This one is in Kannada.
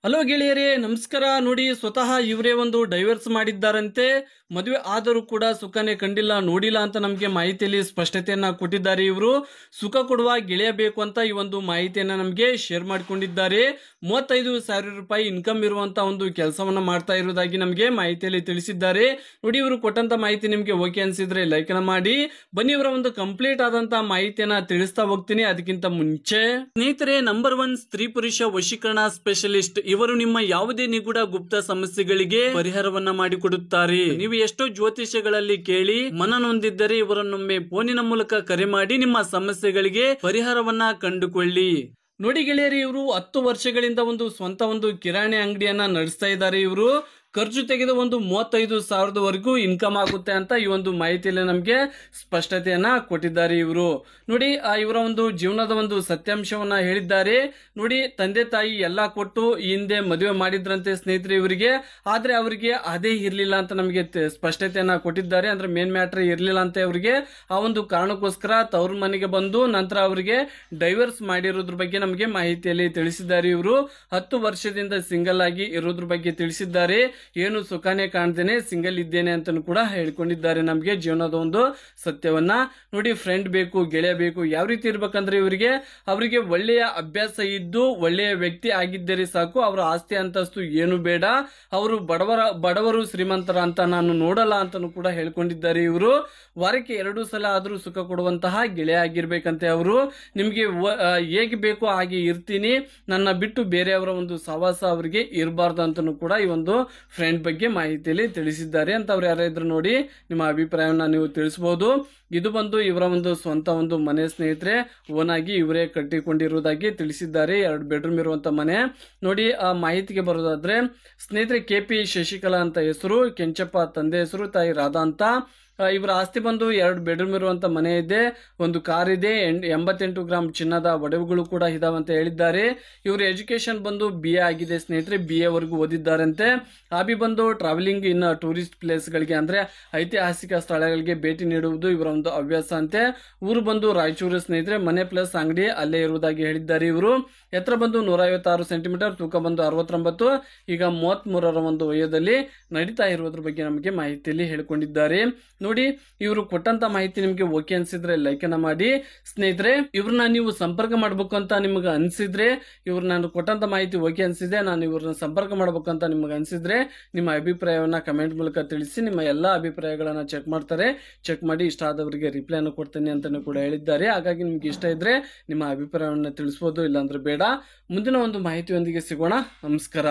ಹಲೋ ಗೆಳೆಯರೇ, ನಮಸ್ಕಾರ. ನೋಡಿ, ಸ್ವತಃ ಇವರೇ ಒಂದು ಡೈವರ್ಸ್ ಮಾಡಿದ್ದಾರಂತೆ. ಮದುವೆ ಆದರೂ ಕೂಡ ಸುಖನೇ ಕಂಡಿಲ್ಲ, ನೋಡಿಲ್ಲ ಅಂತ ನಮಗೆ ಮಾಹಿತಿಯಲ್ಲಿ ಸ್ಪಷ್ಟತೆಯನ್ನ ಕೊಟ್ಟಿದ್ದಾರೆ. ಇವರು ಸುಖ ಕೊಡುವ ಗೆಳೆಯ ಬೇಕು ಅಂತ ಈ ಒಂದು ಮಾಹಿತಿಯನ್ನ ನಮಗೆ ಶೇರ್ ಮಾಡಿಕೊಂಡಿದ್ದಾರೆ. 35,000 ರೂಪಾಯಿ ಇನ್ಕಮ್ ಇರುವಂತ ಒಂದು ಕೆಲಸವನ್ನ ಮಾಡ್ತಾ ಇರುವುದಾಗಿ ನಮಗೆ ಮಾಹಿತಿಯಲ್ಲಿ ತಿಳಿಸಿದ್ದಾರೆ. ನೋಡಿ, ಇವರು ಕೊಟ್ಟಂತ ಮಾಹಿತಿ ನಿಮಗೆ ಓಕೆ ಅನ್ಸಿದ್ರೆ ಲೈಕ್ ನ ಮಾಡಿ. ಬನ್ನಿ ಇವರ ಒಂದು ಕಂಪ್ಲೀಟ್ ಆದಂತ ಮಾಹಿತಿಯನ್ನ ತಿಳಿಸ್ತಾ ಹೋಗ್ತೀನಿ. ಅದಕ್ಕಿಂತ ಮುಂಚೆ ಸ್ನೇಹಿತರೆ, ನಂಬರ್ 1 ಸ್ತ್ರೀ ಪುರುಷ ವಶೀಕರಣ ಸ್ಪೆಷಲಿಸ್ಟ್. ಇವರು ನಿಮ್ಮ ಯಾವುದೇ ನಿಗೂಢ ಗುಪ್ತ ಸಮಸ್ಯೆಗಳಿಗೆ ಪರಿಹಾರವನ್ನ ಮಾಡಿಕೊಡುತ್ತಾರೆ. ನೀವು ಎಷ್ಟೋ ಜ್ಯೋತಿಷ್ಯಗಳಲ್ಲಿ ಕೇಳಿ ಮನನೊಂದಿದ್ದರೆ ಇವರನ್ನೊಮ್ಮೆ ಫೋನಿನ ಮೂಲಕ ಕರೆ ಮಾಡಿ ನಿಮ್ಮ ಸಮಸ್ಯೆಗಳಿಗೆ ಪರಿಹಾರವನ್ನ ಕಂಡುಕೊಳ್ಳಿ. ನೋಡಿ ಗೆಳೆಯರಿ, ಇವರು 10 ವರ್ಷಗಳಿಂದ ಒಂದು ಸ್ವಂತ ಒಂದು ಕಿರಾಣಿ ಅಂಗಡಿಯನ್ನ ನಡೆಸ್ತಾ ಇದ್ದಾರೆ. ಇವರು ಖರ್ಚು ತೆಗೆದು ಒಂದು 35,000ವರೆಗೂ ಇನ್ಕಮ್ ಆಗುತ್ತೆ ಅಂತ ಈ ಒಂದು ಮಾಹಿತಿಯಲ್ಲಿ ನಮಗೆ ಸ್ಪಷ್ಟತೆಯನ್ನ ಕೊಟ್ಟಿದ್ದಾರೆ. ಇವರು ನೋಡಿ, ಇವರ ಒಂದು ಜೀವನದ ಒಂದು ಸತ್ಯಾಂಶವನ್ನ ಹೇಳಿದ್ದಾರೆ. ನೋಡಿ, ತಂದೆ ತಾಯಿ ಎಲ್ಲಾ ಕೊಟ್ಟು ಈ ಹಿಂದೆ ಮದುವೆ ಮಾಡಿದ್ರಂತೆ ಸ್ನೇಹಿತರೆ ಇವರಿಗೆ. ಆದ್ರೆ ಅವರಿಗೆ ಅದೇ ಇರ್ಲಿಲ್ಲ ಅಂತ ನಮಗೆ ಸ್ಪಷ್ಟತೆಯನ್ನ ಕೊಟ್ಟಿದ್ದಾರೆ. ಅಂದ್ರೆ ಮೇನ್ ಮ್ಯಾಟರ್ ಇರ್ಲಿಲ್ಲ ಅಂತ ಅವರಿಗೆ. ಆ ಒಂದು ಕಾರಣಕ್ಕೋಸ್ಕರ ತವ್ರ ಮನೆಗೆ ಬಂದು ನಂತರ ಅವರಿಗೆ ಡೈವರ್ಸ್ ಮಾಡಿರೋದ್ರ ಬಗ್ಗೆ ನಮಗೆ ಮಾಹಿತಿಯಲ್ಲಿ ತಿಳಿಸಿದ್ದಾರೆ. ಇವರು 10 ವರ್ಷದಿಂದ ಸಿಂಗಲ್ ಆಗಿ ಇರೋದ್ರ ಬಗ್ಗೆ ತಿಳಿಸಿದ್ದಾರೆ. ಏನು ಸುಖನೇ ಕಾಣ್ತೇನೆ, ಸಿಂಗಲ್ ಇದ್ದೇನೆ ಅಂತ ಕೂಡ ಹೇಳ್ಕೊಂಡಿದ್ದಾರೆ. ನಮಗೆ ಜೀವನದ ಒಂದು ಸತ್ಯವನ್ನ. ನೋಡಿ, ಫ್ರೆಂಡ್ ಬೇಕು, ಗೆಳೆಯ ಬೇಕು. ಯಾವ ರೀತಿ ಇರ್ಬೇಕಂದ್ರೆ ಅವರಿಗೆ ಒಳ್ಳೆಯ ಅಭ್ಯಾಸ ಇದ್ದು ಒಳ್ಳೆಯ ವ್ಯಕ್ತಿ ಆಗಿದ್ದರೆ ಸಾಕು. ಅವರ ಆಸ್ತಿ ಅಂತಸ್ತು ಏನು ಬೇಡ. ಅವರು ಬಡವರು ಶ್ರೀಮಂತರ ಅಂತ ನಾನು ನೋಡಲ್ಲ ಅಂತ ಕೂಡ ಹೇಳ್ಕೊಂಡಿದ್ದಾರೆ. ಇವರು ವಾರಕ್ಕೆ 2 ಸಲ ಆದ್ರೂ ಸುಖ ಕೊಡುವಂತಹ ಗೆಳೆಯ ಆಗಿರ್ಬೇಕಂತೆ. ಅವರು ನಿಮ್ಗೆ ಹೇಗೆ ಬೇಕೋ ಹಾಗೆ ಇರ್ತೀನಿ, ನನ್ನ ಬಿಟ್ಟು ಬೇರೆಯವರ ಒಂದು ಸವಾಸ ಅವರಿಗೆ ಇರಬಾರ್ದು ಅಂತನೂ ಕೂಡ ಈ ಒಂದು ಫ್ರೆಂಡ್ ಬಗ್ಗೆ ಮಾಹಿತಿಯಲ್ಲಿ ತಿಳಿಸಿದ್ದಾರೆ. ಅಂತ ಅವ್ರು ಯಾರಾದ್ರೂ ನೋಡಿ ನಿಮ್ಮ ಅಭಿಪ್ರಾಯವನ್ನ ನೀವು ತಿಳಿಸಬಹುದು. ಇದು ಬಂದು ಇವರ ಒಂದು ಸ್ವಂತ ಒಂದು ಮನೆ ಸ್ನೇಹಿತರೆ. ಓನ್ ಆಗಿ ಇವರೇ ಕಟ್ಟಿಕೊಂಡಿರುವುದಾಗಿ ತಿಳಿಸಿದ್ದಾರೆ. 2 ಬೆಡ್ರೂಮ್ ಇರುವಂತ ಮನೆ. ನೋಡಿ, ಆ ಮಾಹಿತಿಗೆ ಬರೋದಾದ್ರೆ ಸ್ನೇಹಿತರೆ, KP ಶಶಿಕಲಾ ಅಂತ ಹೆಸರು, ಕೆಂಚಪ್ಪ ತಂದೆ ಹೆಸರು, ತಾಯಿ ರಾಧಾ ಅಂತ. ಇವರ ಆಸ್ತಿ ಬಂದು 2 ಬೆಡ್ರೂಮ್ ಇರುವಂತ ಮನೆ ಇದೆ, ಒಂದು ಕಾರ್ ಇದೆ, 88 ಗ್ರಾಮ್ ಚಿನ್ನದ ಒಡವೆಗಳು ಕೂಡ ಇದಾವೆ ಅಂತ ಹೇಳಿದ್ದಾರೆ. ಇವರು ಎಜುಕೇಶನ್ ಬಂದು BA ಆಗಿದೆ ಸ್ನೇಹಿತರೆ. BA ವರೆಗೂ ಓದಿದ್ದಾರಂತೆ. ಹಾಬಿ ಬಂದು ಟ್ರಾವೆಲಿಂಗ್ ಇನ್ ಟೂರಿಸ್ಟ್ ಪ್ಲೇಸ್ ಗಳಿಗೆ, ಅಂದ್ರೆ ಐತಿಹಾಸಿಕ ಸ್ಥಳಗಳಿಗೆ ಭೇಟಿ ನೀಡುವುದು ಇವರ ಒಂದು ಹವ್ಯಾಸ ಅಂತೆ. ಊರು ಬಂದು ರಾಯಚೂರು ಸ್ನೇಹಿತರೆ. ಮನೆ ಪ್ಲಸ್ ಅಂಗಡಿ ಅಲ್ಲೇ ಇರುವುದಾಗಿ ಹೇಳಿದ್ದಾರೆ. ಇವರು ಎತ್ತರ ಬಂದು 156 ಸೆಂಟಿಮೀಟರ್, ತೂಕ ಬಂದು 69, ಈಗ 33ರ ಒಂದು ವಯದಲ್ಲಿ ನಡೀತಾ ಇರುವುದ್ರ ಬಗ್ಗೆ ನಮಗೆ ಮಾಹಿತಿಯಲ್ಲಿ ಹೇಳಿಕೊಂಡಿದ್ದಾರೆ. ನೋಡಿ, ಇವರು ಕೊಟ್ಟಂತ ಮಾಹಿತಿ ನಿಮಗೆ ಓಕೆ ಅನ್ಸಿದ್ರೆ ಲೈಕ್ ಅನ್ನ ಮಾಡಿ ಸ್ನೇಹಿತರೆ. ಇವ್ರನ್ನ ನೀವು ಸಂಪರ್ಕ ಮಾಡ್ಬೇಕು ಅಂತ ನಿಮ್ಗೆ ಅನ್ಸಿದ್ರೆ, ಇವ್ರು ನಾನು ಕೊಟ್ಟಂತ ಮಾಹಿತಿ ಓಕೆ ಅನ್ಸಿದೆ, ನಾನು ಇವ್ರನ್ನ ಸಂಪರ್ಕ ಮಾಡ್ಬೇಕು ಅಂತ ನಿಮ್ಗೆ ಅನ್ಸಿದ್ರೆ ನಿಮ್ಮ ಅಭಿಪ್ರಾಯವನ್ನ ಕಮೆಂಟ್ ಮೂಲಕ ತಿಳಿಸಿ. ನಿಮ್ಮ ಎಲ್ಲಾ ಅಭಿಪ್ರಾಯಗಳನ್ನ ಚೆಕ್ ಮಾಡ್ತಾರೆ. ಚೆಕ್ ಮಾಡಿ ಇಷ್ಟ ಆದವರಿಗೆ ರಿಪ್ಲೈ ಅನ್ನು ಕೊಡ್ತೇನೆ ಅಂತಾನು ಕೂಡ ಹೇಳಿದ್ದಾರೆ. ಹಾಗಾಗಿ ನಿಮ್ಗೆ ಇಷ್ಟ ಇದ್ರೆ ನಿಮ್ಮ ಅಭಿಪ್ರಾಯವನ್ನ ತಿಳಿಸಬಹುದು, ಇಲ್ಲಾಂದ್ರೆ ಬೇಡ. ಮುಂದಿನ ಒಂದು ಮಾಹಿತಿಯೊಂದಿಗೆ ಸಿಗೋಣ. ನಮಸ್ಕಾರ.